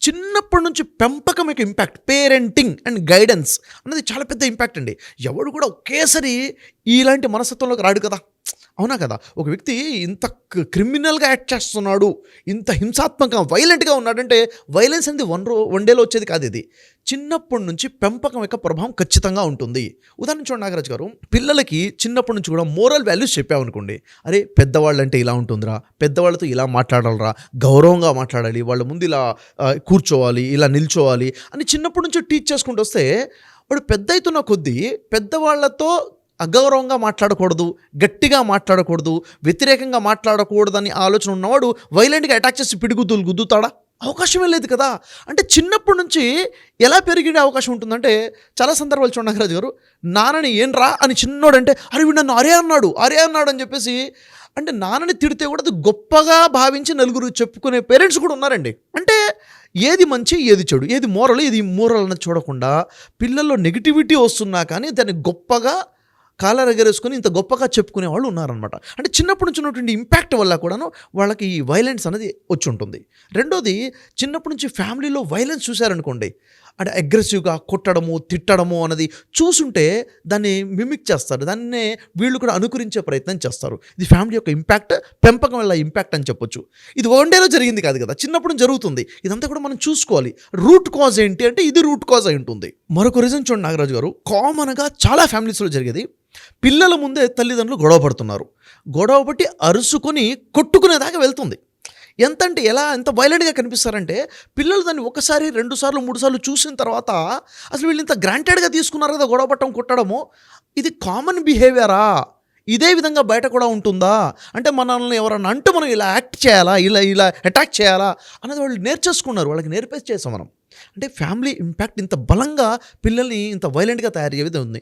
చిన్నప్పటి నుంచి పెంపకం యొక్క ఇంపాక్ట్, పేరెంటింగ్ అండ్ గైడెన్స్ అన్నది చాలా పెద్ద ఇంపాక్ట్ అండి. ఎవడు కూడా ఒకేసారి ఇలాంటి మనస్తత్వంలోకి రాడు కదా, అవునా కదా? ఒక వ్యక్తి ఇంత క్రిమినల్గా యాక్ట్ చేస్తున్నాడు, ఇంత హింసాత్మకంగా వైలెంట్గా ఉన్నాడంటే వైలెన్స్ అనేది వన్ డేలో వచ్చేది కాదు. ఇది చిన్నప్పటి నుంచి పెంపకం యొక్క ప్రభావం ఖచ్చితంగా ఉంటుంది. ఉదాహరణ చూడండి నాగరాజు గారు, పిల్లలకి చిన్నప్పటి నుంచి కూడా మోరల్ వాల్యూస్ చెప్పామనుకోండి, అరే పెద్దవాళ్ళు అంటే ఇలా ఉంటుందిరా, పెద్దవాళ్ళతో ఇలా మాట్లాడాలరా, గౌరవంగా మాట్లాడాలి, వాళ్ళ ముందు ఇలా కూర్చోవాలి, ఇలా నిల్చోవాలి అని చిన్నప్పటి నుంచి టీచ్ చేసుకుంటూ వస్తే వాడు పెద్ద అవుతున్న కొద్దీ పెద్దవాళ్లతో అగౌరవంగా మాట్లాడకూడదు, గట్టిగా మాట్లాడకూడదు, వ్యతిరేకంగా మాట్లాడకూడదని ఆలోచన ఉన్నవాడు వైలెంట్గా అటాక్ చేసి పిడిగుద్దులు గుద్దుతాడా? అవకాశమే లేదు కదా. అంటే చిన్నప్పటి నుంచి ఎలా పెరిగే అవకాశం ఉంటుందంటే, చాలా సందర్భాలు చూడండి నాగరాజు గారు, నాన్నని ఏంట్రా అని చిన్నోడంటే అరే వీడు నన్ను అరే అన్నాడు అని చెప్పేసి, అంటే నాన్నని తిడితే కూడా అది గొప్పగా భావించి నలుగురు చెప్పుకునే పేరెంట్స్ కూడా ఉన్నారండి. అంటే ఏది మంచి ఏది చెడు, ఏది మోరల్ ఏది ఇమ్మోరల్ అన్నది చూడకుండా పిల్లల్లో నెగిటివిటీ వస్తున్నా కానీ దాన్ని గొప్పగా కాలర్ ఎగరేసుకొని ఇంత గొప్పగా చెప్పుకునే వాళ్ళు ఉన్నారనమాట. అంటే చిన్నప్పటి నుంచి ఉన్నటువంటి ఇంపాక్ట్ వల్ల కూడాను వాళ్ళకి ఈ వైలెన్స్ అనేది వచ్చి ఉంటుంది. రెండోది, చిన్నప్పటి నుంచి ఫ్యామిలీలో వైలెన్స్ చూశారనుకోండి, అంటే అగ్రెసివ్గా కొట్టడము తిట్టడము అన్నది చూసుంటే దాన్ని మిమిక్ చేస్తారు, దాన్నే వీళ్ళు కూడా అనుకరించే ప్రయత్నం చేస్తారు. ఇది ఫ్యామిలీ యొక్క ఇంపాక్ట్, పెంపకం వల్ల ఇంపాక్ట్ అని చెప్పొచ్చు. ఇది వన్ డేలో జరిగింది కాదు కదా, చిన్నప్పుడు జరుగుతుంది. ఇదంతా కూడా మనం చూసుకోవాలి. రూట్ కాజ్ ఏంటి అంటే ఇది రూట్ కాజ్ అయి ఉంటుంది. మరొక రీజన్ చూడండి నాగరాజు గారు, కామన్గా చాలా ఫ్యామిలీస్లో జరిగేది, పిల్లల ముందే తల్లిదండ్రులు గొడవ పడుతున్నారు, గొడవ పట్టి అరుసుకొని కొట్టుకునేదాకా వెళ్తుంది. ఎంతంటే ఎంత వైలెంట్గా కనిపిస్తారంటే, పిల్లలు దాన్ని ఒకసారి 2 సార్లు 3 సార్లు చూసిన తర్వాత అసలు వీళ్ళు ఇంత గ్రాంటెడ్గా తీసుకున్నారు కదా గొడవ పట్టడం కొట్టడము, ఇది కామన్ బిహేవియరా, ఇదే విధంగా బయట కూడా ఉంటుందా, అంటే మనల్ని ఎవరన్నా అంటూ మనం ఇలా యాక్ట్ చేయాలా, ఇలా అటాక్ చేయాలా అనేది వాళ్ళు నేర్చేసుకున్నారు, వాళ్ళకి నేర్పేసి చేసాం మనం. అంటే ఫ్యామిలీ ఇంపాక్ట్ ఇంత బలంగా పిల్లల్ని ఇంత వైలెంట్గా తయారు చేసేది ఉంది.